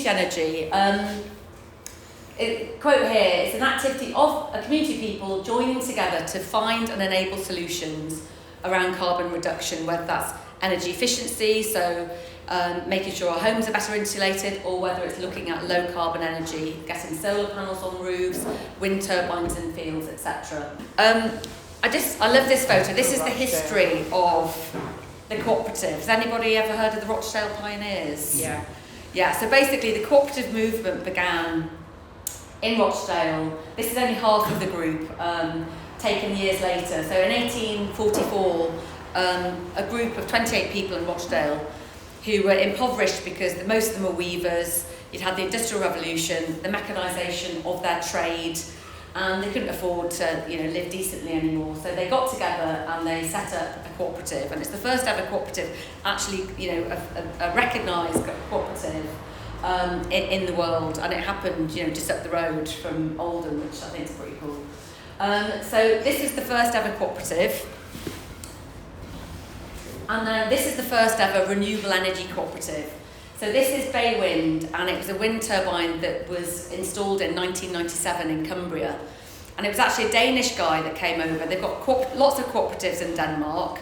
community energy. Quote here, it's an activity of a community of people joining together to find and enable solutions around carbon reduction, whether that's energy efficiency, so making sure our homes are better insulated, or whether it's looking at low carbon energy, getting solar panels on roofs, wind turbines in fields, etc. I love this photo. This is the history of the cooperatives. Has anybody ever heard of the Rochdale Pioneers? Yeah. Yeah, so basically the cooperative movement began in Rochdale. This is only half of the group, taken years later. So in 1844, a group of 28 people in Rochdale who were impoverished because most of them were weavers. You'd had the Industrial Revolution, the mechanisation of their trade, and they couldn't afford to, live decently anymore. So they got together and they set up a cooperative, and it's the first ever cooperative, actually, a recognised cooperative in the world, and it happened, just up the road from Oldham, which I think is pretty cool. So this is the first ever cooperative. And then this is the first ever renewable energy cooperative. So this is Bay Wind, and it was a wind turbine that was installed in 1997 in Cumbria. And it was actually a Danish guy that came over. They've got lots of cooperatives in Denmark.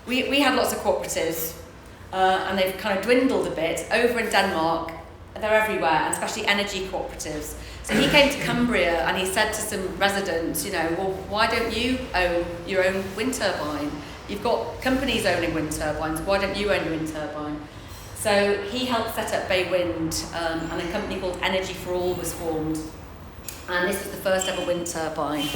We had lots of cooperatives, and they've kind of dwindled a bit. Over in Denmark, they're everywhere, and especially energy cooperatives. So he came to Cumbria and he said to some residents, well, why don't you own your own wind turbine? You've got companies owning wind turbines, why don't you own your wind turbine? So he helped set up Bay Wind, and a company called Energy for All was formed. And this was the first ever wind turbine.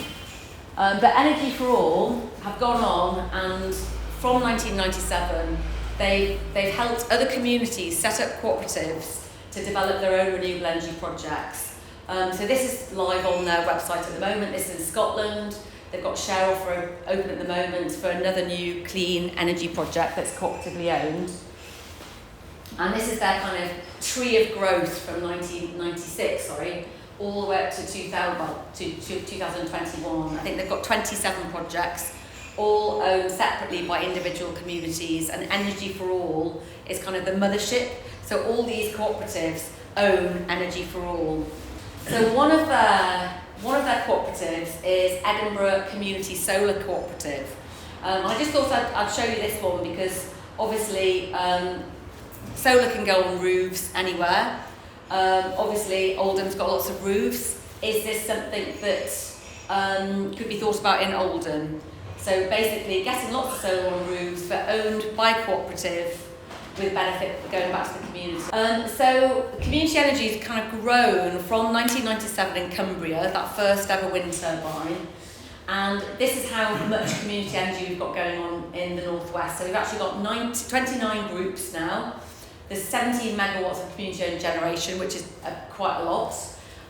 But Energy for All have gone on, and from 1997, they've helped other communities set up cooperatives to develop their own renewable energy projects. So this is live on their website at the moment. This is in Scotland. They've got a share offer open at the moment for another new clean energy project that's cooperatively owned. And this is their kind of tree of growth from 1996, all the way up to 2021. I think they've got 27 projects, all owned separately by individual communities, and Energy for All is kind of the mothership. So all these cooperatives own Energy for All. So one of their cooperatives is Edinburgh Community Solar Cooperative. I just thought I'd show you this one because obviously solar can go on roofs anywhere. Obviously Oldham's got lots of roofs. Is this something that could be thought about in Oldham? So basically getting lots of solar on roofs but owned by cooperative with benefit going back to the community. So community energy has kind of grown from 1997 in Cumbria, that first ever wind turbine, and this is how much community energy we've got going on in the northwest. So we've actually got 29 groups now. There's 17 megawatts of community owned generation, which is quite a lot,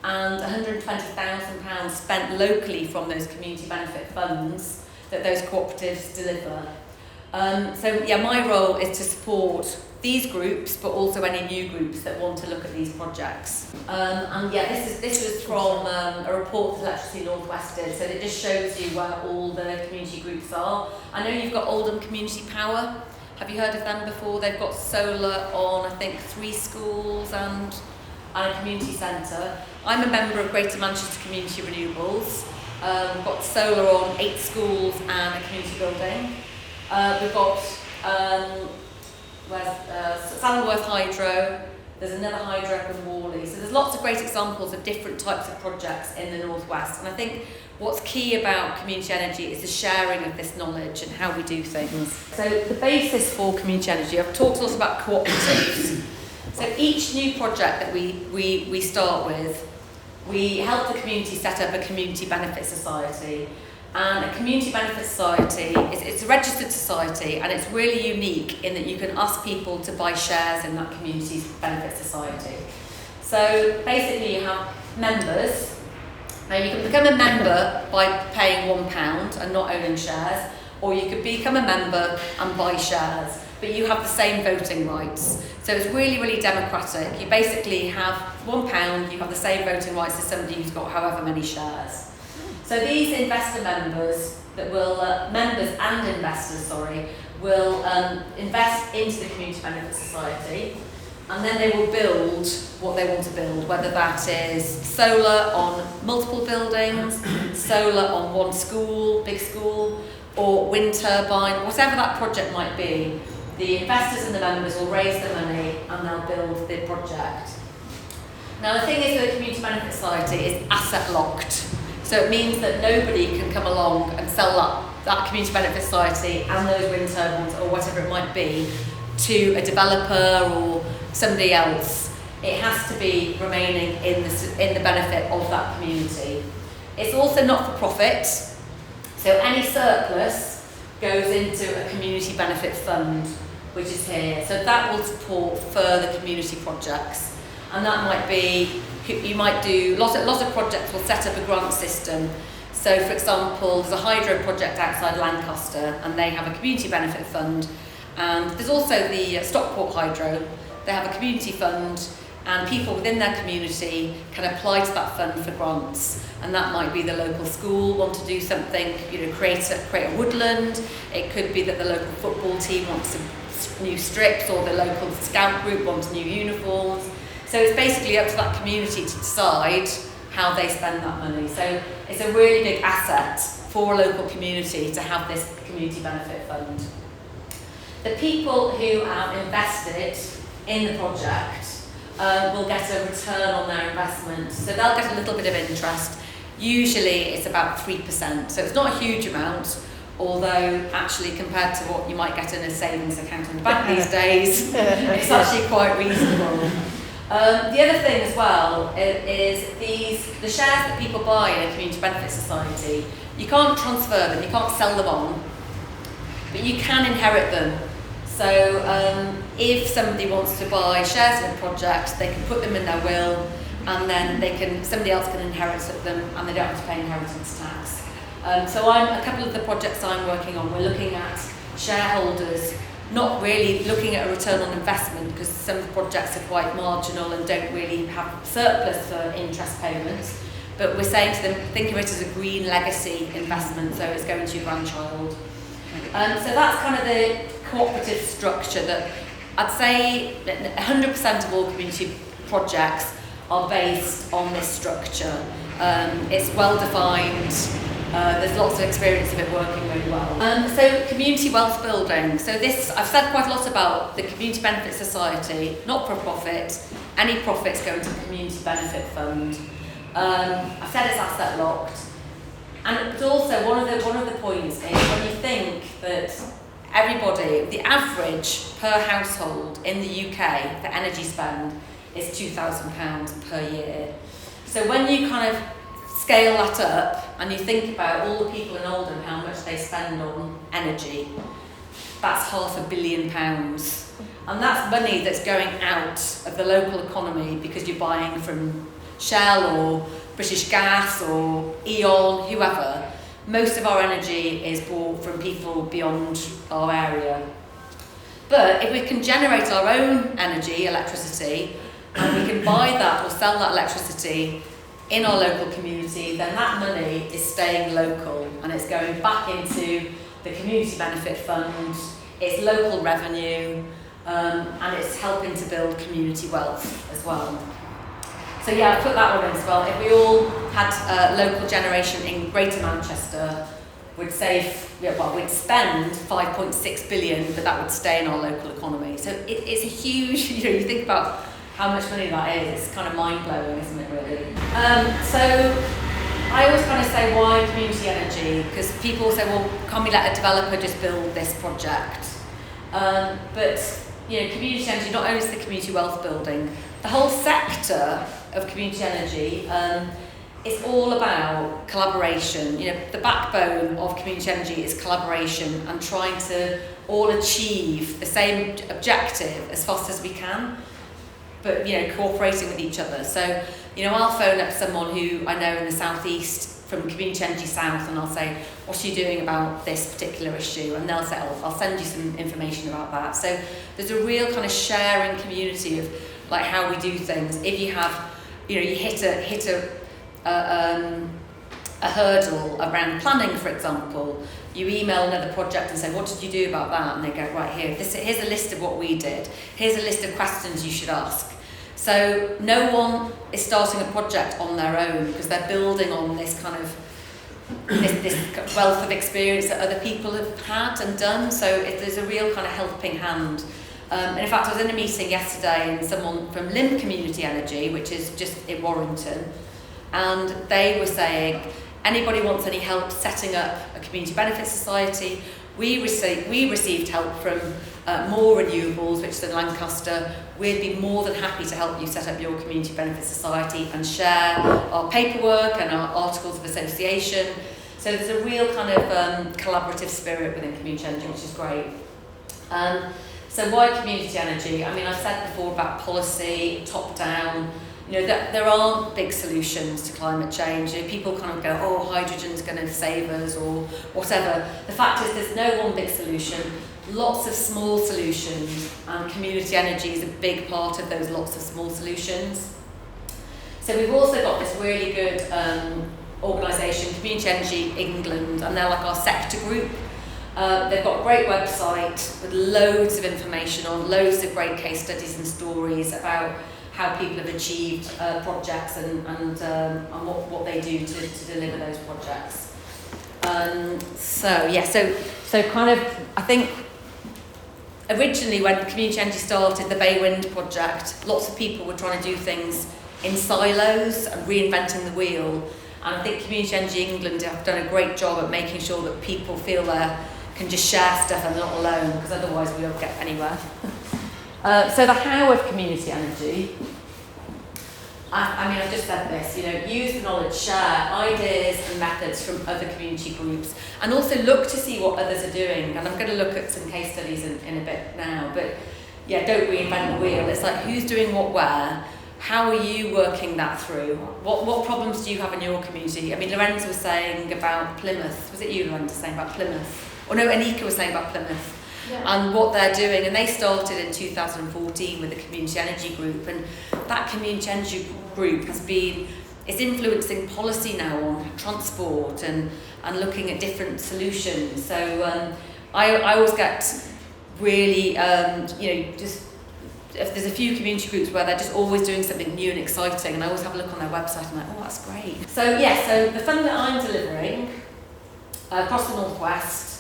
and £120,000 spent locally from those community benefit funds that those cooperatives deliver. My role is to support these groups, but also any new groups that want to look at these projects. This was from a report that Electricity North West did, so it just shows you where all the community groups are. I know you've got Oldham Community Power. Have you heard of them before? They've got solar on, I think, 3 schools and a community centre. I'm a member of Greater Manchester Community Renewables. We've got solar on 8 schools and a community building. We've got Sandworth Hydro, there's another hydro up in Worley. So there's lots of great examples of different types of projects in the Northwest. And I think what's key about community energy is the sharing of this knowledge and how we do things. So the basis for community energy, I've talked a lot about cooperatives. So each new project that we start with, we help the community set up a community benefit society. And a community benefit society, it's a registered society, and it's really unique in that you can ask people to buy shares in that community benefit society. So basically you have members. Now you can become a member by paying £1 and not owning shares, or you could become a member and buy shares, but you have the same voting rights. So it's really, really democratic. You basically have £1, you have the same voting rights as somebody who's got however many shares. So these investor members that will, members and investors, will invest into the Community Benefit Society. and then they will build what they want to build, whether that is solar on multiple buildings, solar on one school, big school, or wind turbine, whatever that project might be. The investors and the members will raise the money and they'll build the project. Now the thing is with the Community Benefit Society is asset locked. So it means that nobody can come along and sell that Community Benefit Society and those wind turbines or whatever it might be to a developer or somebody else. It has to be remaining in the benefit of that community. It's also not for profit, so any surplus goes into a community benefit fund, which is here. So that will support further community projects. And that might be, you might do, lots of projects will set up a grant system. So for example, there's a hydro project outside Lancaster and they have a community benefit fund. And there's also the Stockport Hydro, they have a community fund and people within their community can apply to that fund for grants. And that might be the local school want to do something, create a woodland. It could be that the local football team wants some new strips or the local scout group wants new uniforms. So it's basically up to that community to decide how they spend that money. So it's a really big asset for a local community to have this community benefit fund. The people who have invested in the project will get a return on their investment. So they'll get a little bit of interest. Usually it's about 3%. So it's not a huge amount, although actually compared to what you might get in a savings account in the bank these days, it's actually quite reasonable. The other thing as well is the shares that people buy in a community benefit society, you can't transfer them, you can't sell them on, but you can inherit them. So if somebody wants to buy shares in a project, they can put them in their will and then somebody else can inherit them and they don't have to pay inheritance tax. So a couple of the projects I'm working on, we're looking at shareholders not really looking at a return on investment because some of the projects are quite marginal and don't really have surplus for interest payments. But we're saying to them, think of it as a green legacy investment, so it's going to your grandchild. So that's kind of the cooperative structure that I'd say 100% of all community projects are based on this structure. It's well defined. There's lots of experience of it working really well. So community wealth building. So I've said quite a lot about the Community Benefit Society, not for profit. Any profits go into the Community Benefit Fund. I've said it's asset locked. And also one of the points is when you think that everybody, the average per household in the UK for energy spend is £2,000 per year. So when you kind of scale that up and you think about all the people in Oldham, how much they spend on energy, that's £500 million. And that's money that's going out of the local economy because you're buying from Shell or British Gas or E.ON, whoever. Most of our energy is bought from people beyond our area. But if we can generate our own energy, electricity, and we can buy that or sell that electricity in our local community, then that money is staying local and it's going back into the community benefit fund, it's local revenue, and it's helping to build community wealth as well. So yeah, I've put that one in as well. If we all had local generation in Greater Manchester, we'd spend 5.6 billion, but that would stay in our local economy. So it's a huge, you think about how much money that is, it's kind of mind-blowing, isn't it, really? So I always kind of say, why community energy? Because people say, well, can't we let a developer just build this project? But community energy, not only is the community wealth building, the whole sector of community energy is all about collaboration. The backbone of community energy is collaboration and trying to all achieve the same objective as fast as we can, but cooperating with each other. So I'll phone up someone who I know in the southeast from Community Energy South and I'll say, what are you doing about this particular issue? And they'll say, I'll send you some information about that. So there's a real kind of sharing community of like how we do things. If you have, you hit a hurdle around planning, for example, you email another project and say, what did you do about that? And they go, right, here's a list of what we did. Here's a list of questions you should ask. So no one is starting a project on their own because they're building on this kind of this wealth of experience that other people have had and done. So there's a real kind of helping hand. And in fact, I was in a meeting yesterday and someone from Limb Community Energy, which is just in Warrington, and they were saying, anybody wants any help setting up a community benefit society? We received help from More Renewables, which is in Lancaster. We'd be more than happy to help you set up your community benefit society and share our paperwork and our articles of association. So there's a real kind of collaborative spirit within community energy, which is great. So why community energy? I mean, I've said before about policy, top down. You know, that there aren't big solutions to climate change. You know, people kind of go, oh, hydrogen's going to save us or whatever. The fact is there's no one big solution, lots of small solutions, and community energy is a big part of those lots of small solutions. So we've also got this really good organisation, Community Energy England, and they're like our sector group. They've got a great website with loads of information on, loads of great case studies and stories about how people have achieved projects and what they do to deliver those projects. So kind of, I think originally when Community Energy started the Bay Wind project, lots of people were trying to do things in silos and reinventing the wheel. And I think Community Energy England have done a great job at making sure that people feel they can just share stuff and they're not alone, because otherwise we won't get anywhere. So the how of community energy, I mean, I've just said this, you know, use the knowledge, share ideas and methods from other community groups, and also look to see what others are doing. And I'm going to look at some case studies in a bit now, but yeah, don't reinvent the wheel. It's like, who's doing what where? How are you working that through? What problems do you have in your community? I mean, Lorenz was saying about Plymouth. Was it you, Lorenz, saying about Plymouth? Or no, Anika was saying about Plymouth. Yeah. And what they're doing, and they started in 2014 with the Community Energy Group, and that Community Energy Group is influencing policy now on transport and looking at different solutions. So I always get really, just, if there's a few community groups where they're just always doing something new and exciting, and I always have a look on their website and I'm like, oh, that's great. So so the fund that I'm delivering across the Northwest,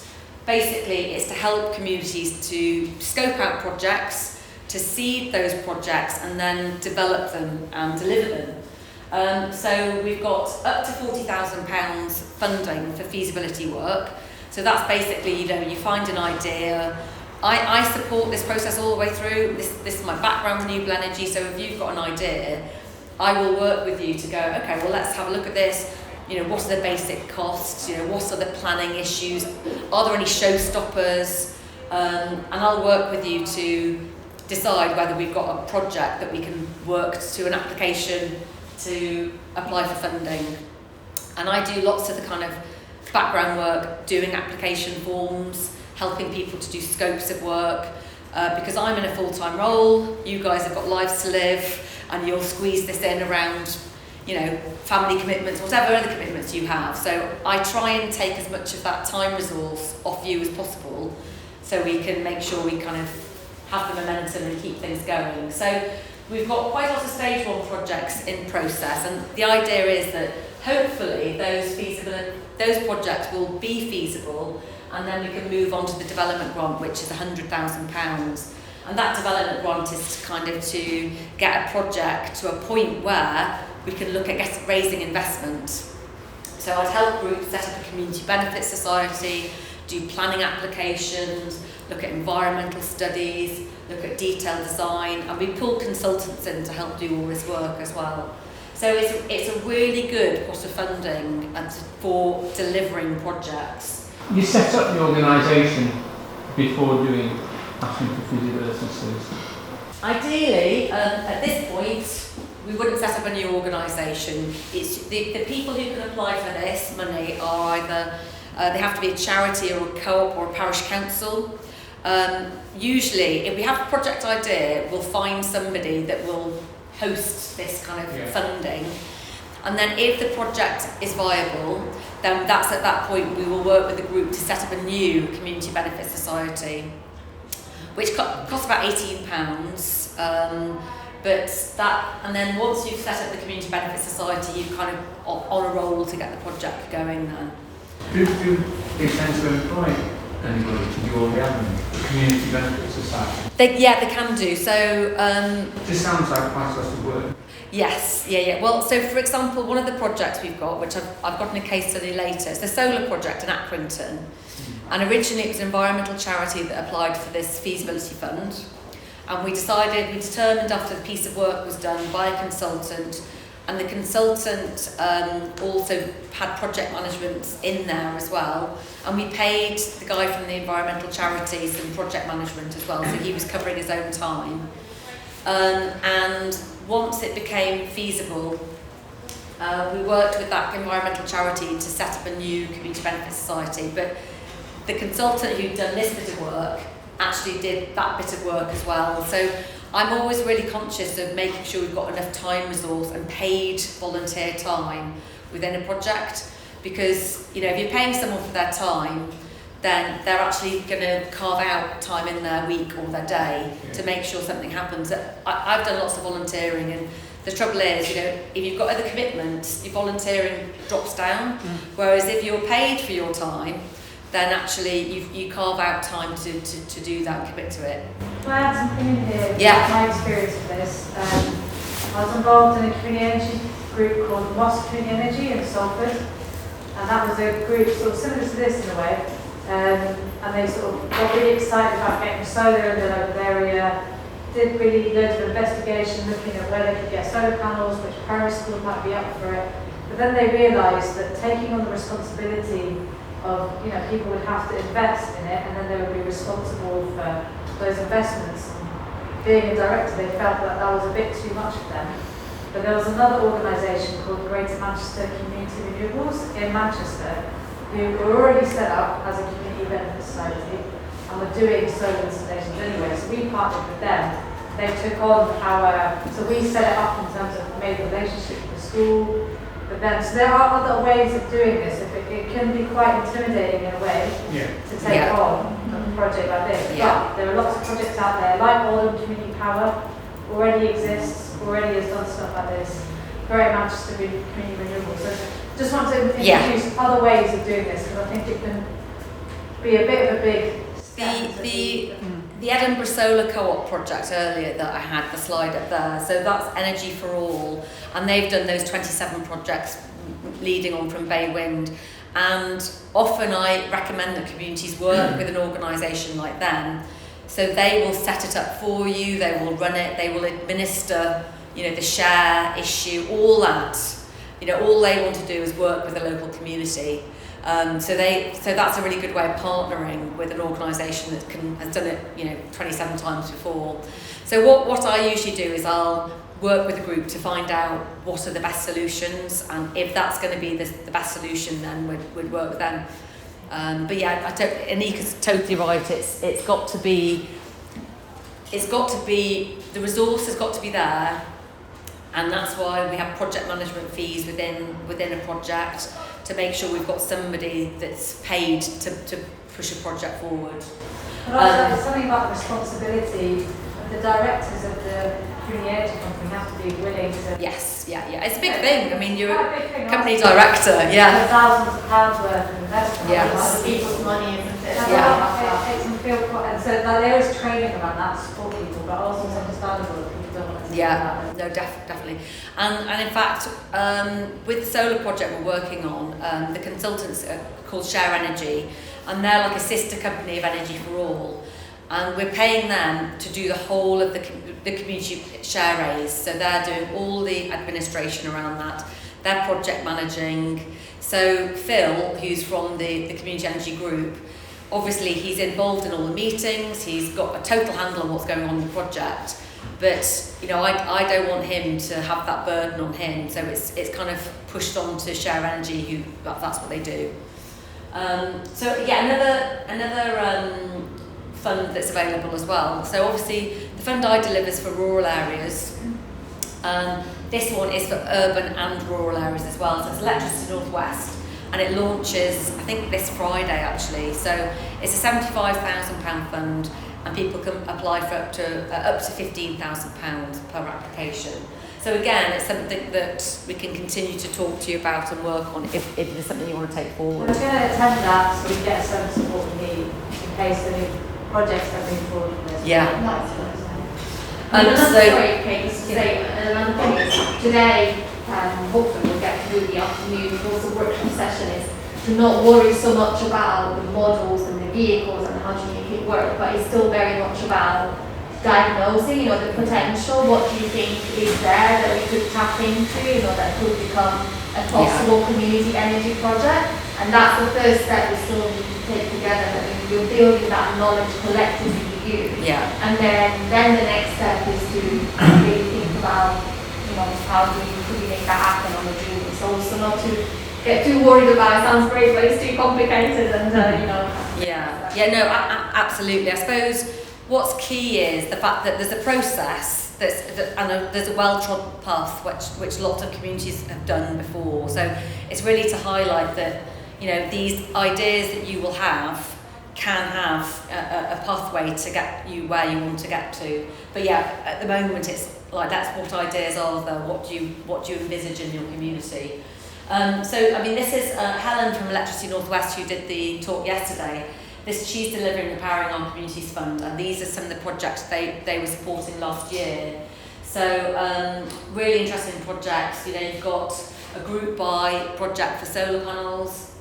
basically is to help communities to scope out projects, to seed those projects and then develop them and deliver them. So we've got up to £40,000 funding for feasibility work. So that's basically, you find an idea. I support this process all the way through. This is my background, renewable energy, so if you've got an idea, I will work with you to go, okay, well, let's have a look at this. What are the basic costs? What are the planning issues? Are there any showstoppers? And I'll work with you to decide whether we've got a project that we can work to an application to apply for funding. And I do lots of the kind of background work, doing application forms, helping people to do scopes of work, because I'm in a full-time role, you guys have got lives to live, and you'll squeeze this in around family commitments, whatever other commitments you have. So I try and take as much of that time resource off you as possible, so we can make sure we kind of have the momentum and keep things going. So we've got quite a lot of stage 1 projects in process, and the idea is that hopefully those projects will be feasible, and then we can move on to the development grant, which is £100,000. And that development grant is kind of to get a project to a point where we can look at raising investment. So I'd help groups set up a community benefit society, do planning applications, look at environmental studies, look at detailed design, and we pull consultants in to help do all this work as well. So it's a really good pot of funding for delivering projects. You set up the organisation before asking for feasibility studies? Ideally, at this point, we wouldn't set up a new organisation. It's the people who can apply for this money are either they have to be a charity or a co-op or a parish council. Usually, if we have a project idea, we'll find somebody that will host this kind of funding. And then if the project is viable, then that's at that point we will work with the group to set up a new community benefit society, which costs about £18. But that, and then once you've set up the community benefit society, you're kind of on a roll to get the project going then. Do they tend to employ anybody? Do you already have the community benefit society? They can do. So This sounds like quite a lot of work. yes, yeah. Well, so for example, one of the projects we've got, which I've got in a case study later, it's the solar project in Accrington. And originally it was an environmental charity that applied for this feasibility fund. And we determined after the piece of work was done by a consultant, and the consultant also had project management in there as well. And we paid the guy from the environmental charity some project management as well, so he was covering his own time. And once it became feasible, we worked with that environmental charity to set up a new community benefit society. But the consultant who'd done this bit of work actually did that bit of work as well. So I'm always really conscious of making sure we've got enough time, resource and paid volunteer time within a project, because if you're paying someone for their time, then they're actually going to carve out time in their week or their day to make sure something happens. I've done lots of volunteering, and the trouble is, if you've got other commitments, your volunteering drops down, whereas if you're paid for your time, then actually you carve out time to do that and commit to it. Can I add something in here? Yeah. My experience with this. I was involved in a community energy group called Moss Community Energy in Salford, and that was a group sort of similar to this in a way. And they sort of got really excited about getting solar in the local area, did really loads of investigation looking at where they could get solar panels, which primary schools might be up for it. But then they realised that taking on the responsibility of, people would have to invest in it, and then they would be responsible for those investments. And being a director, they felt that was a bit too much for them. But there was another organisation called Greater Manchester Community Renewables in Manchester, who were already set up as a community benefit society and were doing solar installations anyway. So we partnered with them. They took on so we set it up in terms of made a relationship with the school. But then, so there are other ways of doing this. It can be quite intimidating in a way to take on a project like this. But there are lots of projects out there, like Oldham Community Power, already exists, already has done stuff like this. Very Manchester Community Renewable. So just want to introduce other ways of doing this, because I think it can be a bit of a big step. The Edinburgh Solar Co-op project earlier that I had the slide up there, so that's Energy for All, and they've done those 27 projects leading on from Bay Wind. And often I recommend that communities work with an organisation like them, so they will set it up for you, they will run it, they will administer the share issue, all that. All they want to do is work with the local community. So that's a really good way of partnering with an organisation that has done it 27 times before. So what I usually do is I'll work with a group to find out what are the best solutions, and if that's going to be the best solution, then we'd work with them. But yeah, Anika's totally right. It's got to be the resource has got to be there. And that's why we have project management fees within a project, to make sure we've got somebody that's paid to push a project forward. But also there's something about the responsibility of the directors of the community energy company have to be willing to... Yes, it's a big thing. I mean, you're a company director, Thousands of pounds worth of investment. Yes. People's money, isn't it? It can feel quite... And so there is training around that to support people, but also it's understandable that people don't want to do that. No, definitely. And in fact, with the solar project we're working on, the consultants are called Share Energy, and they're like a sister company of Energy for All, and we're paying them to do the whole of the community share raise. So they're doing all the administration around that. They're project managing. So Phil, who's from the Community Energy Group, obviously he's involved in all the meetings. He's got a total handle on what's going on in the project. But I don't want him to have that burden on him. So it's kind of pushed on to Share Energy, who that's what they do. So yeah, another fund that's available as well. So obviously the fund I delivers for rural areas. This one is for urban and rural areas as well, so it's Electricity North West, and it launches, I think, this Friday actually. So it's a £75,000 fund, and people can apply for up to £15,000 per application. So again, it's something that we can continue to talk to you about and work on if there's something you want to take forward. We're going to attend that so we get a sense of what we need in case any projects are moving forward from this. Yeah. Sorry, Kate, just to say another thing is today, hopefully we'll get through the afternoon, also workshop session is to not worry so much about the models and the vehicles and how to make it work, but it's still very much about diagnosing, the potential, what do you think is there that we could tap into, that could become a possible community energy project. And that's the first step we still need to take together. I mean, you're building that knowledge collectively with you. Yeah. And then the next step is to really think about, how do we make that happen on the journey. So also not to get too worried about it. Sounds great, but it's too complicated and, Yeah, no, absolutely. I suppose what's key is the fact that there's a process and there's a well-trodden path which lots of communities have done before. So it's really to highlight that these ideas that you will have can have a pathway to get you where you want to get to. But yeah, at the moment it's like that's what ideas are though. What do you envisage in your community? So I mean, this is Helen from Electricity North West who did the talk yesterday. She's delivering the Powering On Communities Fund, and these are some of the projects they were supporting last year. So really interesting projects. You've got a group buy project for solar panels,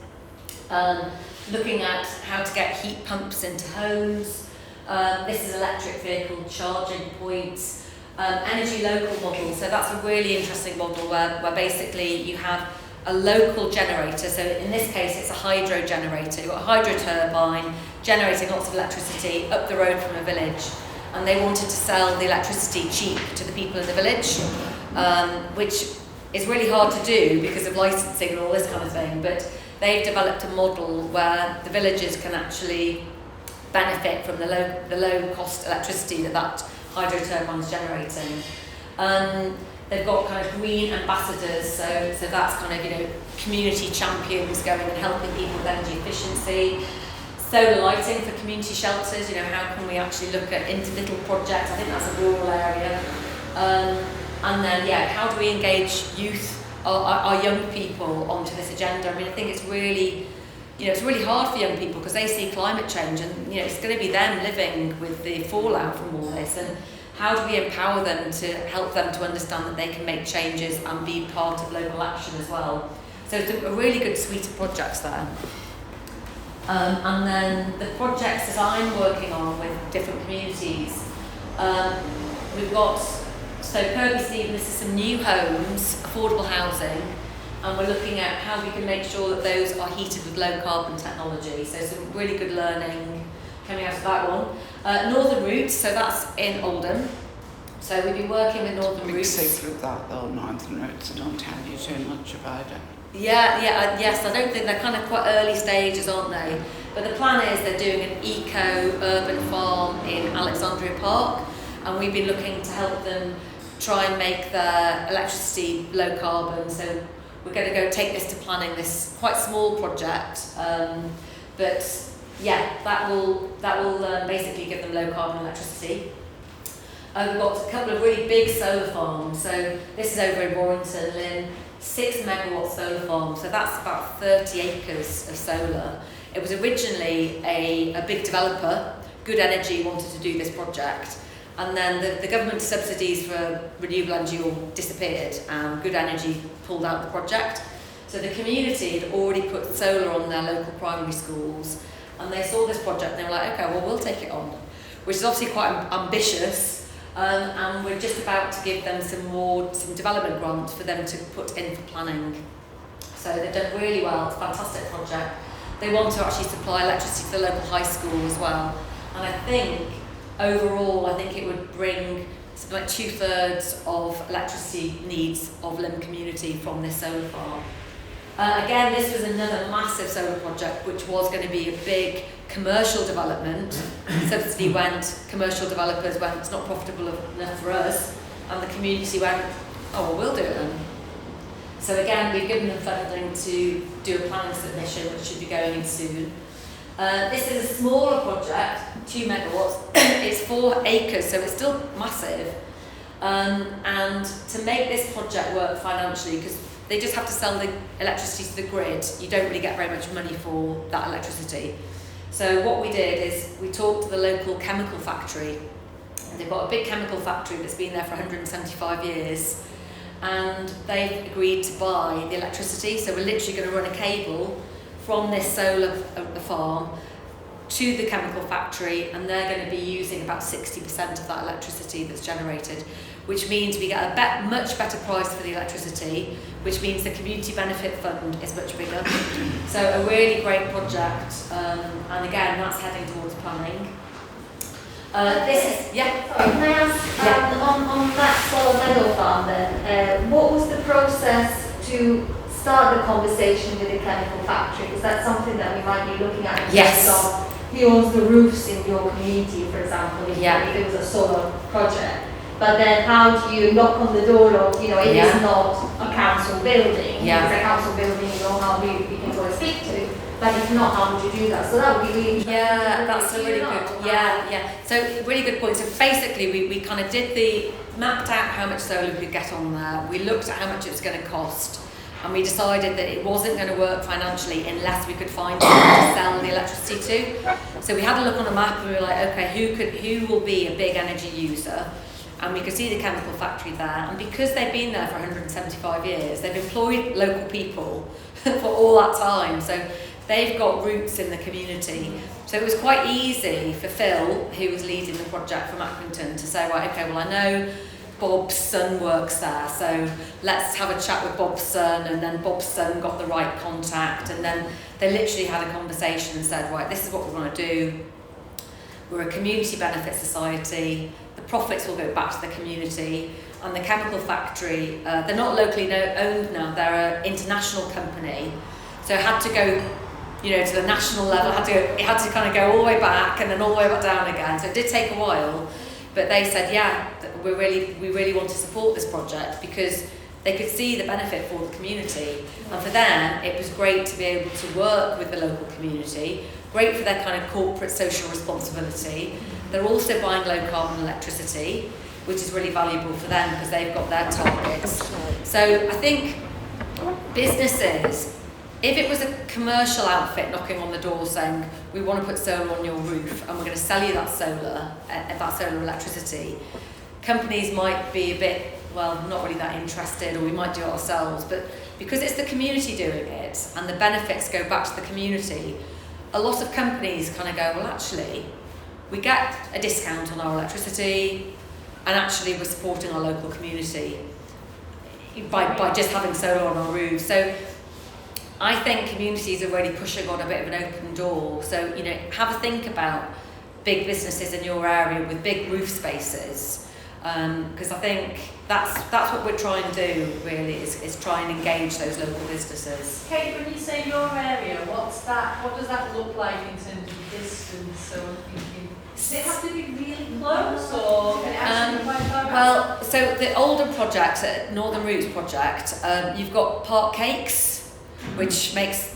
looking at how to get heat pumps into homes. This is electric vehicle charging points, energy local model. So that's a really interesting model where basically you have a local generator. So in this case, it's a hydro generator. You've got a hydro turbine generating lots of electricity up the road from a village. And they wanted to sell the electricity cheap to the people in the village, which is really hard to do because of licensing and all this kind of thing. But they've developed a model where the villagers can actually benefit from the low cost electricity that hydro turbine is generating. They've got kind of green ambassadors, so that's kind of community champions going and helping people with energy efficiency. Solar lighting for community shelters, how can we actually look at into little projects? I think that's a rural area. And then how do we engage youth, our young people onto this agenda? I mean, I think it's really, it's really hard for young people because they see climate change and it's going to be them living with the fallout from all this. And how do we empower them to help them to understand that they can make changes and be part of local action as well? So it's a really good suite of projects there. And then the projects that I'm working on with different communities, we've got, so Kirby Stephen, this is some new homes, affordable housing, and we're looking at how we can make sure that those are heated with low carbon technology. So some really good learning coming out of that one. Northern Roots, so that's in Oldham. So we've been working with Northern Roots. Big secret that though, Northern Roots, I don't tell you too much about it. Yes, I don't think they're kind of quite early stages, aren't they? But the plan is they're doing an eco-urban farm in Alexandria Park, and we've been looking to help them try and make their electricity low carbon. So we're going to go take this to planning, this quite small project, but yeah, that will basically give them low carbon electricity. We've got a couple of really big solar farms. So this is over in Warrington, Lynn, 6 megawatt solar farm. So that's about 30 acres of solar. It was originally a big developer, Good Energy, wanted to do this project. And then the government subsidies for renewable energy all disappeared and Good Energy pulled out the project. So the community had already put solar on their local primary schools, and they saw this project and they were like, okay, well, we'll take it on, which is obviously quite ambitious. And we're just about to give them some development grants for them to put in for planning. So they've done really well. It's a fantastic project. They want to actually supply electricity to the local high school as well. And I think overall, it would bring something like 2/3 of electricity needs of Lynn community from this solar farm. Again, this was another massive solar project, which was going to be a big commercial development. Subsidy went, commercial developers went, it's not profitable enough for us, and the community went, oh, well, we'll do it then. So again, we've given them funding to do a planning submission, which should be going in soon. This is a smaller project, 2 megawatts. It's 4 acres, so it's still massive. And to make this project work financially, because they just have to sell the electricity to the grid, you don't really get very much money for that electricity. So what we did is we talked to the local chemical factory. They've got a big chemical factory that's been there for 175 years. And they've agreed to buy the electricity. So we're literally going to run a cable from this solar farm to the chemical factory, and they're going to be using about 60% of that electricity that's generated, which means we get a much better price for the electricity, which means the community benefit fund is much bigger. So a really great project, and again, that's heading towards planning. This is, yeah. Sorry, can I ask, on that solar meadow farm then, what was the process to start the conversation with the chemical factory? Is that something that we might be looking at in Yes. terms of who owns the roofs in your community, for example, if it was a solar project? But then how do you knock on the door of, it is not a council building. Yeah. It's a council building, you know how you can go and speak to. But if not, how would you do that? So that would be really interesting. Yeah, that's a really good, yeah. So really good point. So basically we kind of mapped out how much solar we could get on there. We looked at how much it was going to cost. And we decided that it wasn't going to work financially unless we could find someone to sell the electricity to. So we had a look on a map and we were like, okay, who will be a big energy user? And we could see the chemical factory there. And because they've been there for 175 years, they've employed local people for all that time. So they've got roots in the community. So it was quite easy for Phil, who was leading the project from Accrington, to say, right, okay, well, I know Bob's son works there, so let's have a chat with Bob's son. And then Bob's son got the right contact, and then they literally had a conversation and said, right, this is what we want to do. We're a community benefit society. The profits will go back to the community. And the chemical factory, they're not locally owned now, they're an international company. So it had to go, to the national level. It had to kind of go all the way back and then all the way back down again. So it did take a while, but they said, yeah, we really want to support this project because they could see the benefit for the community. And for them, it was great to be able to work with the local community, great for their kind of corporate social responsibility. They're also buying low carbon electricity, which is really valuable for them because they've got their targets. So I think businesses, if it was a commercial outfit knocking on the door saying, we want to put solar on your roof and we're going to sell you that solar electricity, companies might be a bit, not really that interested, or we might do it ourselves. But because it's the community doing it and the benefits go back to the community, a lot of companies kind of go, well, actually, we get a discount on our electricity, and actually we're supporting our local community by just having solar on our roofs. So I think communities are really pushing on a bit of an open door. So, have a think about big businesses in your area with big roof spaces. Because I think that's what we're trying to do, really, is try and engage those local businesses. Kate, when you say your area, what does that look like in terms of distance? So I'm thinking, does it have to be really close, or can it actually be quite far? Well, so the Oldham project, Northern Roots project, you've got Park Cakes, which makes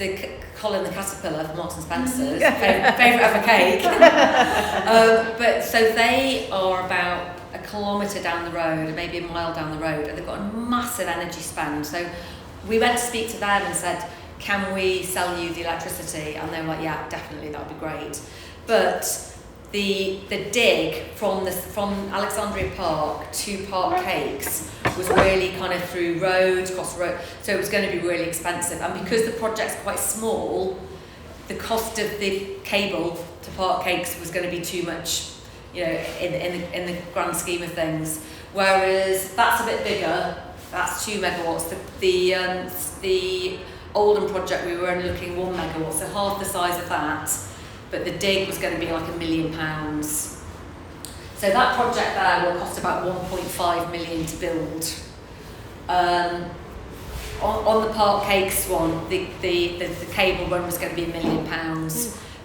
Colin the Caterpillar from Marks and Spencer's favourite ever cake. But so they are about a kilometre down the road, maybe a mile down the road, and they've got a massive energy spend. So we went to speak to them and said, can we sell you the electricity? And they were like, yeah, definitely, that would be great. But the dig from Alexandria Park to Park Cakes was really kind of through roads, across road, so it was going to be really expensive. And because the project's quite small, the cost of the cable to Park Cakes was going to be too much, in the grand scheme of things. Whereas that's a bit bigger, that's 2 megawatts. The Oldham project, we were only looking at 1 megawatt, so half the size of that. But the dig was going to be like £1 million. So that project there will cost about 1.5 million to build. On the Park Cakes one, the cable run was going to be £1 million.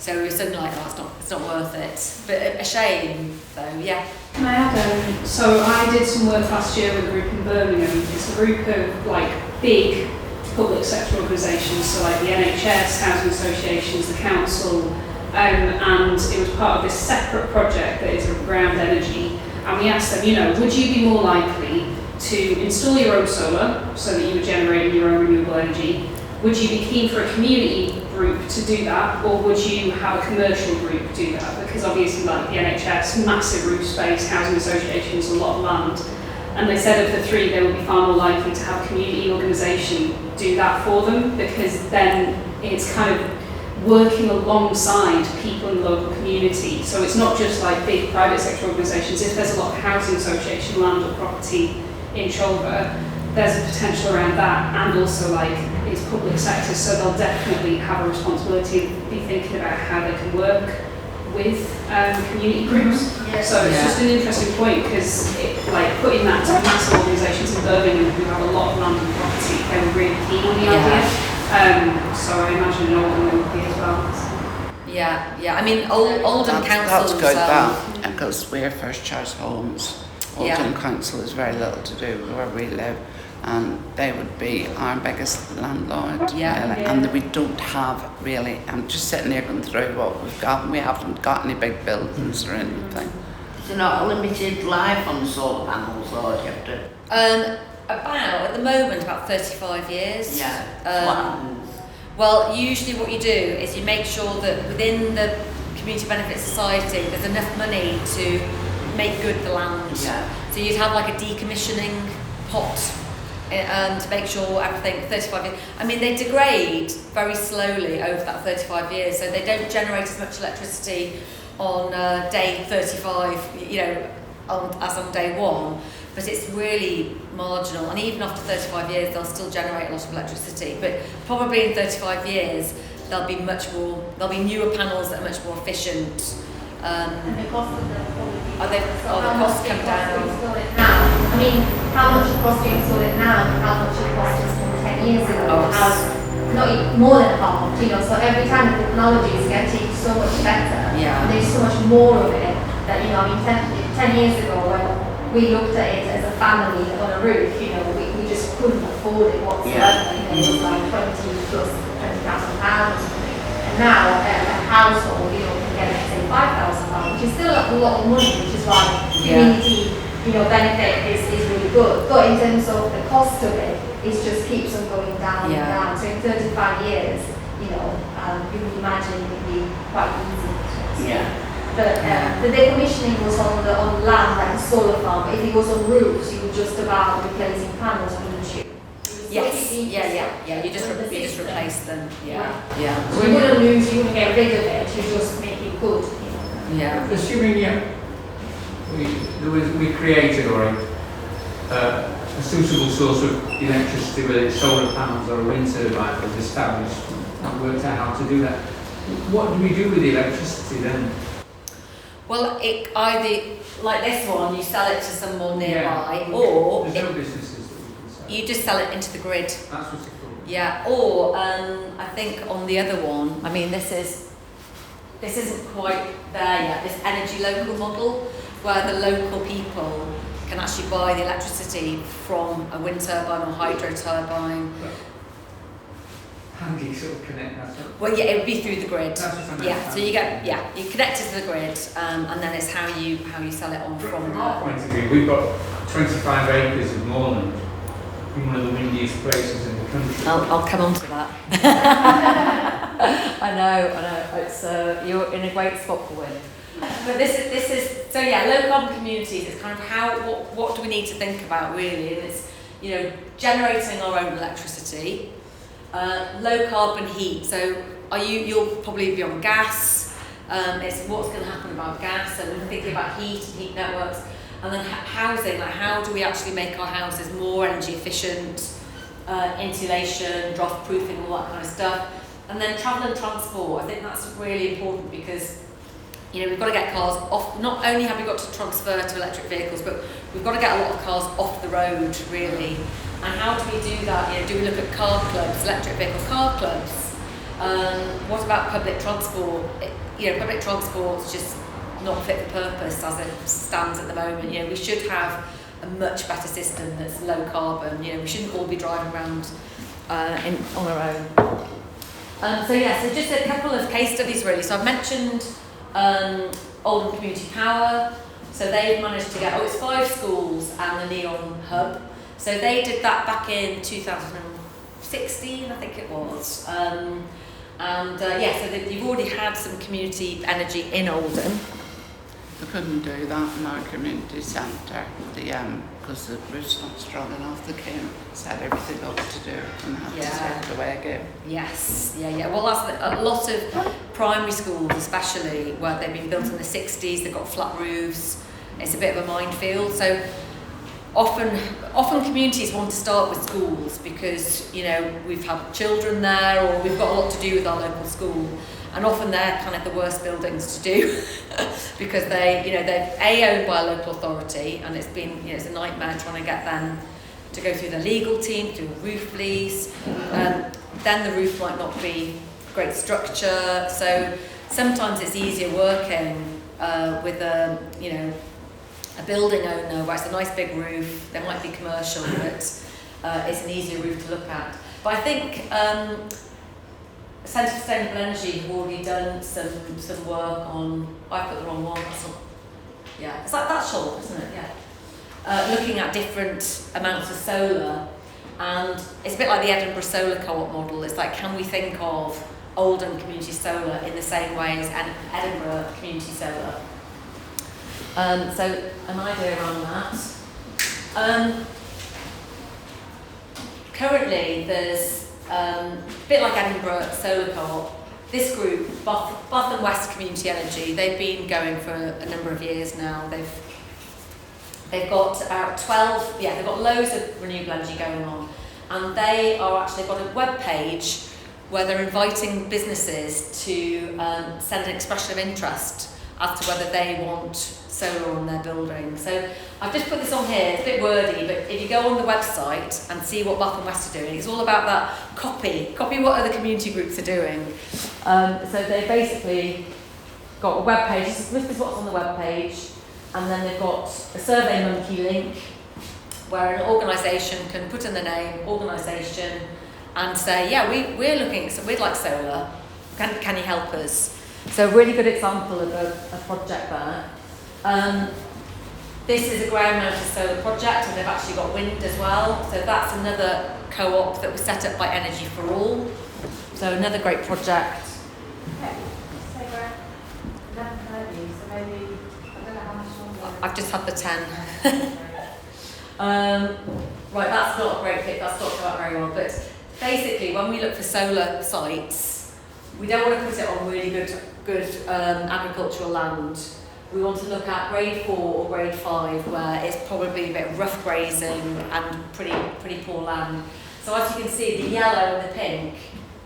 So we were suddenly like, oh, it's not worth it. But a shame, though, yeah. Can I add? So I did some work last year with a group in Birmingham. It's a group of like big public sector organisations, so like the NHS, housing associations, the council, and it was part of this separate project that is around energy. And we asked them, you know, would you be more likely to install your own solar so that you were generating your own renewable energy? Would you be keen for a community group to do that, or would you have a commercial group do that? Because obviously, like the NHS, massive roof space, housing associations, a lot of land. And they said of the three, they would be far more likely to have a community organisation do that for them, because then it's kind of working alongside people in the local community. So it's not just like big private sector organisations. If there's a lot of housing association land or property in Shoulder, there's a potential around that, and also like it's public sector, so they'll definitely have a responsibility to be thinking about how they can work with community groups. Yeah. So it's just an interesting point, because like putting that to massive organisations in Birmingham who have a lot of land and property, they were really keen on the idea. So I imagine in Oldham they would be as well. Yeah. I mean, Oldham That's Council. good, that, because we're first choice homes. Oldham Yeah. Council has very little to do with where we live, and they would be our biggest landlord. Yeah. Really. And we don't have really, I'm just sitting here going through what we've got, and we haven't got any big buildings or anything. Is there not a limited life on solar panels, or do you have to? At the moment, about 35 years. Yeah. What happens? Well, usually what you do is you make sure that within the Community Benefit Society, there's enough money to make good the land. Yeah. So you'd have like a decommissioning pot to make sure everything, 35 years. I mean, they degrade very slowly over that 35 years, so they don't generate as much electricity on day 35, you know, as on day one, but it's really marginal. And even after 35 years, they'll still generate a lot of electricity. But probably in 35 years, there'll be newer panels that are much more efficient. And the cost of them probably the costs come down. To install it now? I mean, how much it costs to install it now and how much it cost to install 10 years ago? Not even more than half, you know, so every time the technology is getting so much better, Yeah. and there's so much more of it that, you know, I mean, 10 years ago when we looked at it as a family on a roof, you know, we just couldn't afford it whatsoever. Yeah. You know, it was like 20 plus £20,000 or something. And now a household, you know, can get, let's say, £5,000, which is still a lot of money, which is why community, you know, benefit is really good. But in terms of the cost of it, it just keeps on going down and down. So in 35 years, you know, you would imagine it would be quite easy. Yeah. But the decommissioning was on land, like a solar farm. But if it was on roofs, you were just about replacing panels, wouldn't you? Yes. Yeah. You just replace them. Yeah. So you wouldn't lose, you wouldn't get rid of it. You just make it good. You know? Yeah. Assuming we created a suitable source of electricity, whether it's solar panels or a wind turbine, was established and worked out how to do that. What do we do with the electricity then? Well, it either, like this one, you sell it to someone nearby, Yeah. or There's no businesses that we can sell. you just sell it into the grid. That's what's the problem. Yeah, or I think on the other one, I mean, this isn't quite there yet, this energy local model, where the local people can actually buy the electricity from a wind turbine or hydro turbine. How do you sort of connect that up? Well, yeah, it would be through the grid. That's what I meant. Yeah, so you connect it to the grid, and then it's how you sell it on from our there. point of view, we've got 25 acres of moorland in one of the windiest places in the country. I'll come on to that. I know. It's you're in a great spot for wind. But this is so yeah. Low carbon communities is kind of what do we need to think about really? And it's, you know, generating our own electricity, low carbon heat. So you'll probably be on gas. It's what's going to happen about gas, and we're thinking about heat and heat networks, and then housing. Like how do we actually make our houses more energy efficient? Insulation, draft proofing, all that kind of stuff. And then travel and transport, I think that's really important because, you know, we've got to get cars off. Not only have we got to transfer to electric vehicles, but we've got to get a lot of cars off the road, really. And how do we do that? You know, do we look at car clubs, electric vehicle car clubs? What about public transport? Public transport's just not fit for purpose as it stands at the moment. We should have a much better system that's low carbon. We shouldn't all be driving around on our own. So just a couple of case studies really. So I've mentioned Oldham Community Power. So they've managed to get, it's 5 schools and the Neon Hub. So they did that back in 2016, I think it was. So you've already had some community energy in Oldham. We couldn't do that in our community centre, because the roof's not strong enough. The came set everything up to do and had to take it away again. Yes, Well, that's a lot of primary schools, especially where they've been built in the 60s. They've got flat roofs. It's a bit of a minefield. So often communities want to start with schools because we've had children there, or we've got a lot to do with our local school. And often they're kind of the worst buildings to do because they're owned by a local authority, and it's been it's a nightmare trying to get them to go through the legal team, through a roof lease. Then the roof might not be great structure, so sometimes it's easier working with a building owner where it's a nice big roof. There might be commercial, but it's an easier roof to look at. But I think Centre for Sustainable Energy have already done some work on. I put the wrong one. It's like that shawl, isn't it? Looking at different amounts of solar, and it's a bit like the Edinburgh Solar Co-op model. It's like, can we think of Oldham Community Solar in the same way as Edinburgh Community Solar? So an idea around that. Currently, there's a bit like Edinburgh Solar Co-op. This group, Bath and West Community Energy, they've been going for a number of years now. They've got about 12. They've got loads of renewable energy going on, and they've got a web page where they're inviting businesses to send an expression of interest as to whether they want solar on their building. So I've just put this on here. It's a bit wordy, but if you go on the website and see what Bath and West are doing, it's all about that copy what other community groups are doing. So they basically got a web page. This is what's on the web page, and then they've got a SurveyMonkey link where an organisation can put in the name organisation and say, we're looking, so we'd like solar. Can you help us? So a really good example of a project there. This is a ground-mounted solar project, and they've actually got wind as well. So that's another co-op that was set up by Energy for All. So another great project. Okay, so 11:30, so maybe, I don't know how much longer. I've just had the 10. Right, that's not a great pick, that's not come out very well. But basically, when we look for solar sites, we don't want to put it on really good agricultural land. We want to look at grade 4 or grade 5, where it's probably a bit rough grazing and pretty poor land. So as you can see, the yellow and the pink,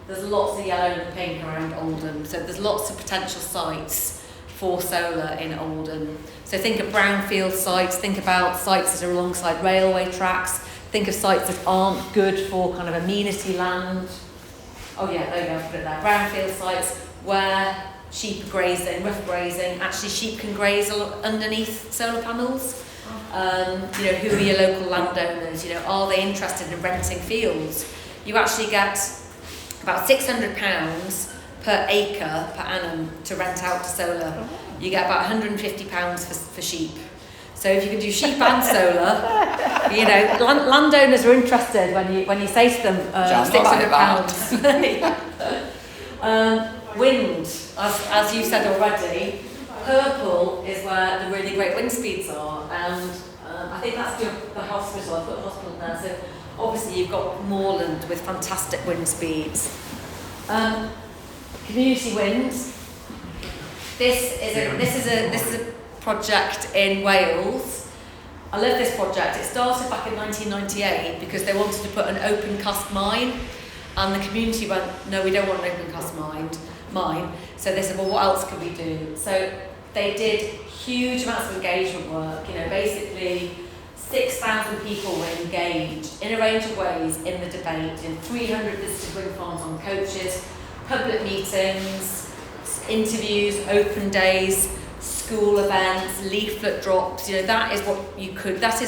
there's lots of yellow and the pink around Oldham. So there's lots of potential sites for solar in Oldham. So think of brownfield sites, think about sites that are alongside railway tracks, think of sites that aren't good for kind of amenity land. Oh yeah, there you go, put it there. Brownfield sites where sheep grazing, rough grazing, actually sheep can graze underneath solar panels. Who are your local landowners? Are they interested in renting fields? You actually get about £600 per acre per annum to rent out to solar. You get about £150 for sheep. So if you can do sheep and solar, landowners are interested when you say to them £600. Wind, as you said already, purple is where the really great wind speeds are, and I think that's the hospital. I've put the hospital there. So obviously you've got moorland with fantastic wind speeds. Community wind. This is a project in Wales. I love this project. It started back in 1998 because they wanted to put an open cast mine, and the community went, no, we don't want an open cast mine. So they said, well, what else could we do? So they did huge amounts of engagement work. Basically 6,000 people were engaged in a range of ways in the debate. 300 visited wind farms on coaches. public meetings, interviews, open days, school events, leaflet drops. You know, that is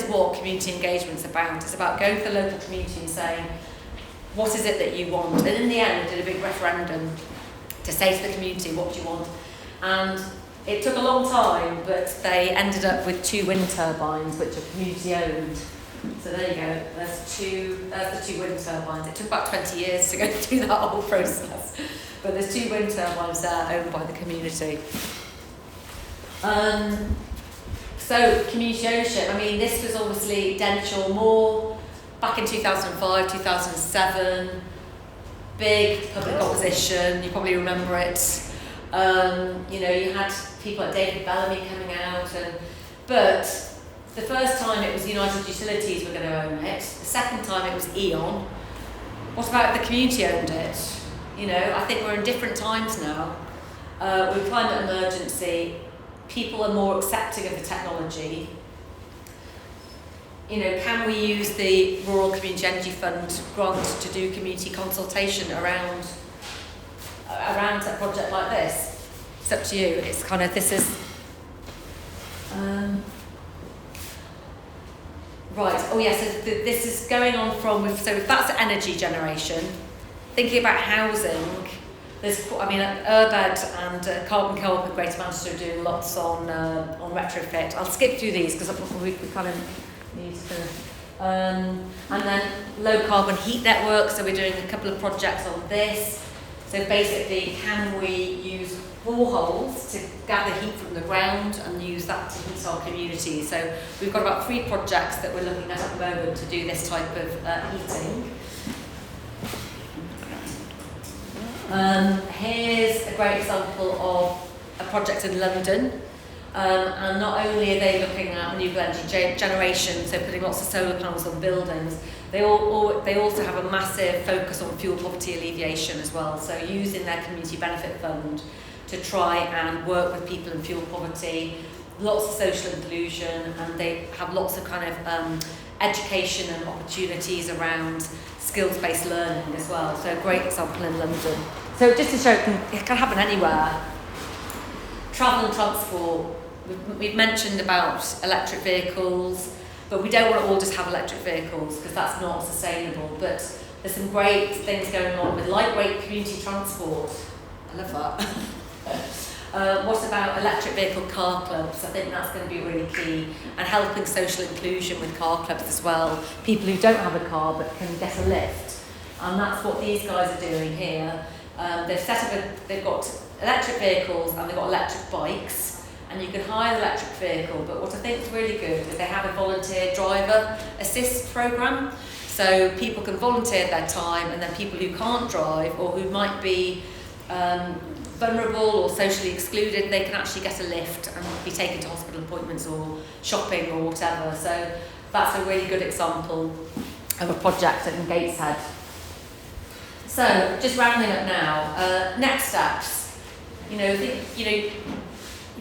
what community engagement's about. It's about going to the local community and saying, what is it that you want? And in the end, we did a big referendum to say to the community, what do you want? And it took a long time, but they ended up with 2 wind turbines, which are community owned. So there you go, there's the 2 wind turbines. It took about 20 years to go through that whole process. But there's 2 wind turbines there owned by the community. So community ownership, I mean, this was obviously Denshall Moor back in 2005, 2007, big public opposition, you probably remember it. You know, you had people like David Bellamy coming out, but the first time it was United Utilities were going to own it, the second time it was E.ON. What about if the community owned it? You know, I think we're in different times now. With climate emergency, people are more accepting of the technology. You know, can we use the Rural Community Energy Fund grant to do community consultation around a project like this? It's up to you. It's kind of, this is... right, oh yeah, so this is going on from, so if that's energy generation, thinking about housing, there's, I mean, Urbed and Carbon Co-op in Greater Manchester are doing lots on retrofit. I'll skip through these because we kind of need to... and then low carbon heat networks, so we're doing a couple of projects on this. So basically, can we use boreholes to gather heat from the ground and use that to heat our community? So we've got about 3 projects that we're looking at the moment to do this type of heating. Here's a great example of a project in London. And not only are they looking at renewable energy generation, so putting lots of solar panels on buildings, they also have a massive focus on fuel poverty alleviation as well. So using their community benefit fund to try and work with people in fuel poverty, lots of social inclusion, and they have lots of kind of education and opportunities around skills-based learning as well. So a great example in London. So just to show it can happen anywhere. Travel and transport. We've mentioned about electric vehicles, but we don't want to all just have electric vehicles because that's not sustainable. But there's some great things going on with lightweight community transport. I love that. What about electric vehicle car clubs? I think that's going to be really key, and helping social inclusion with car clubs as well. People who don't have a car but can get a lift, and that's what these guys are doing here. They've got electric vehicles and they've got electric bikes. And you can hire the electric vehicle, but what I think is really good is they have a volunteer driver assist programme. So people can volunteer their time, and then people who can't drive or who might be vulnerable or socially excluded, they can actually get a lift and be taken to hospital appointments or shopping or whatever. So that's a really good example of a project in Gateshead. So just rounding up now, next steps.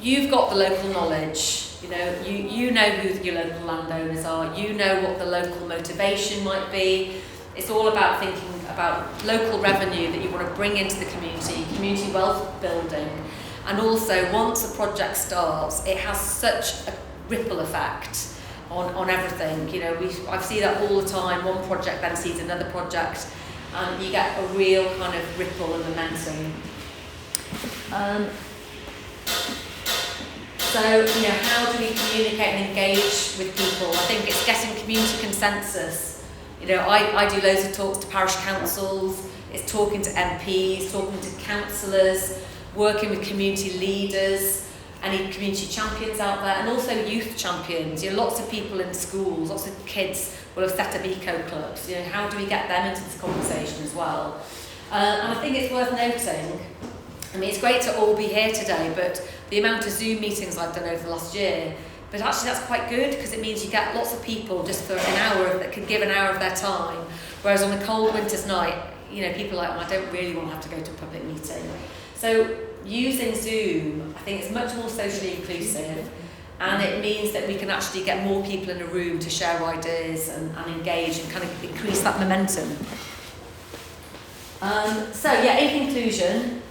You've got the local knowledge, you know who your local landowners are, you know what the local motivation might be. It's all about thinking about local revenue that you want to bring into the community wealth building, and also once a project starts, it has such a ripple effect on everything. I see that all the time. One project then sees another project, and you get a real kind of ripple and momentum. So, how do we communicate and engage with people? I think it's getting community consensus. I do loads of talks to parish councils, it's talking to MPs, talking to councillors, working with community leaders, any community champions out there, and also youth champions. Lots of people in schools, lots of kids will have set up eco clubs. How do we get them into this conversation as well? And I think it's worth noting, it's great to all be here today, but the amount of Zoom meetings I've done over the last year, but actually that's quite good because it means you get lots of people just for an hour that can give an hour of their time, whereas on a cold winter's night, people are like, I don't really want to have to go to a public meeting. So using Zoom, I think it's much more socially inclusive, and it means that we can actually get more people in a room to share ideas and engage and kind of increase that momentum. So yeah, in conclusion,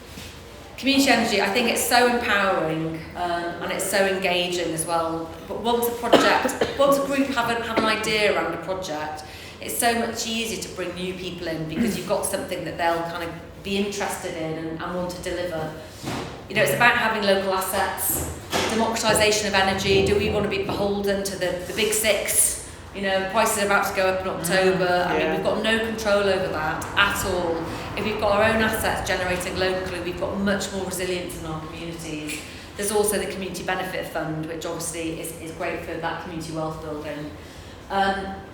community energy, I think it's so empowering and it's so engaging as well. But once a group have an idea around a project, it's so much easier to bring new people in because you've got something that they'll kind of be interested in and want to deliver. You know, it's about having local assets, democratisation of energy. Do we want to be beholden to the big six? You know, prices are about to go up in October. I mean, we've got no control over that at all. If we've got our own assets generating locally, we've got much more resilience in our communities. There's also the Community Benefit Fund, which obviously is great for that community wealth building.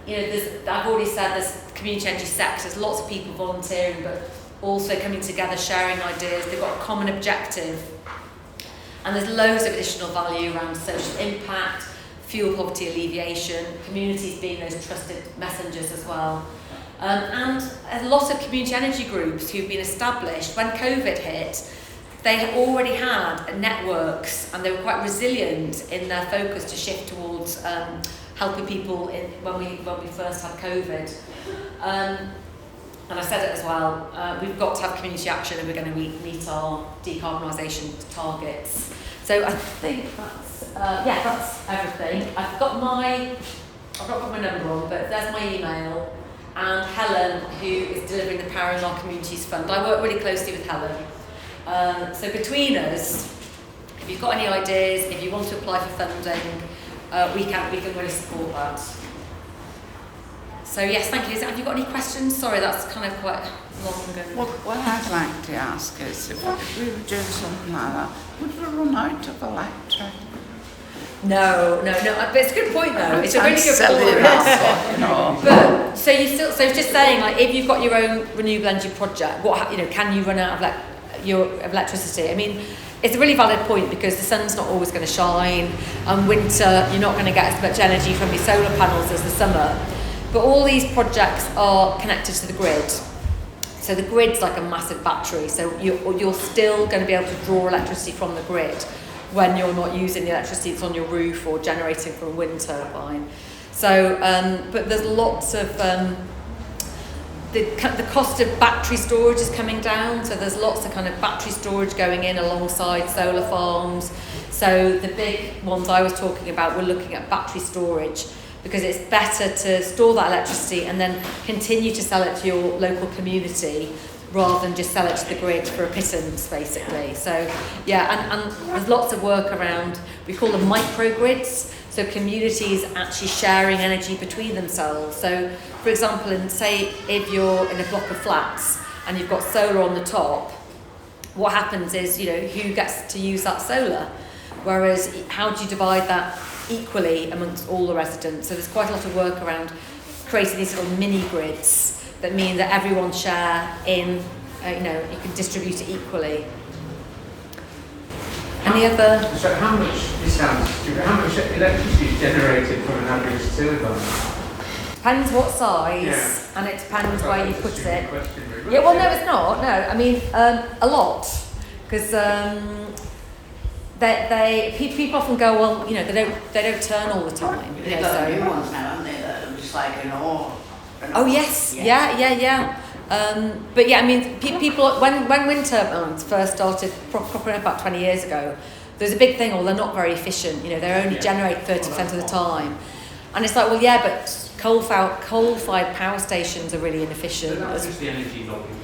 You know, I've already said there's community energy sectors, lots of people volunteering, but also coming together, sharing ideas. They've got a common objective. And there's loads of additional value around social impact, fuel poverty alleviation, communities being those trusted messengers as well. And a lot of community energy groups who've been established, when COVID hit, they already had networks and they were quite resilient in their focus to shift towards helping people when we first had COVID. And I said it as well, we've got to have community action if we're going to meet our decarbonisation targets. So I think that's everything. I've not got my number on, but there's my email. And Helen, who is delivering the Powering Our Communities Fund. I work really closely with Helen. So between us, if you've got any ideas, if you want to apply for funding, we can really support that. So yes, thank you. Have you got any questions? Sorry, that's kind of quite long. What I'd like to ask is, if we were doing something like that, would we run out of electric? No. But it's a good point though. It's a really good point. No. But so just saying, like, if you've got your own renewable energy project, can you run out of your electricity? I mean, it's a really valid point because the sun's not always going to shine, and winter you're not going to get as much energy from your solar panels as the summer. But all these projects are connected to the grid. So the grid's like a massive battery. So you're still going to be able to draw electricity from the grid when you're not using the electricity that's on your roof or generating from a wind turbine. So, but there's lots of, the cost of battery storage is coming down. So there's lots of kind of battery storage going in alongside solar farms. So the big ones I was talking about, we're looking at battery storage, because it's better to store that electricity and then continue to sell it to your local community rather than just sell it to the grid for a pittance, basically. So, yeah, and there's lots of work around, we call them microgrids, so communities actually sharing energy between themselves. So, for example, say if you're in a block of flats and you've got solar on the top, what happens is, who gets to use that solar? Whereas, how do you divide that equally amongst all the residents? So there's quite a lot of work around creating these little mini grids that mean that everyone share in, you can distribute it equally. Any other? So how much electricity is generated from an average turbine? Depends what size, and it depends where you put it. Yeah, well, no, it's not. No, I mean a lot, because people often go, well, they don't turn all the time. They've got new ones now, haven't they? That are just like an ore. Oh yes, yeah. But yeah, I mean, people when wind turbines first started, probably about 20 years ago, there's a big thing. They're not very efficient. They only generate 30% of the time, and it's like, well, yeah, but coal-fired power stations are really inefficient. So that was just the energy lobby.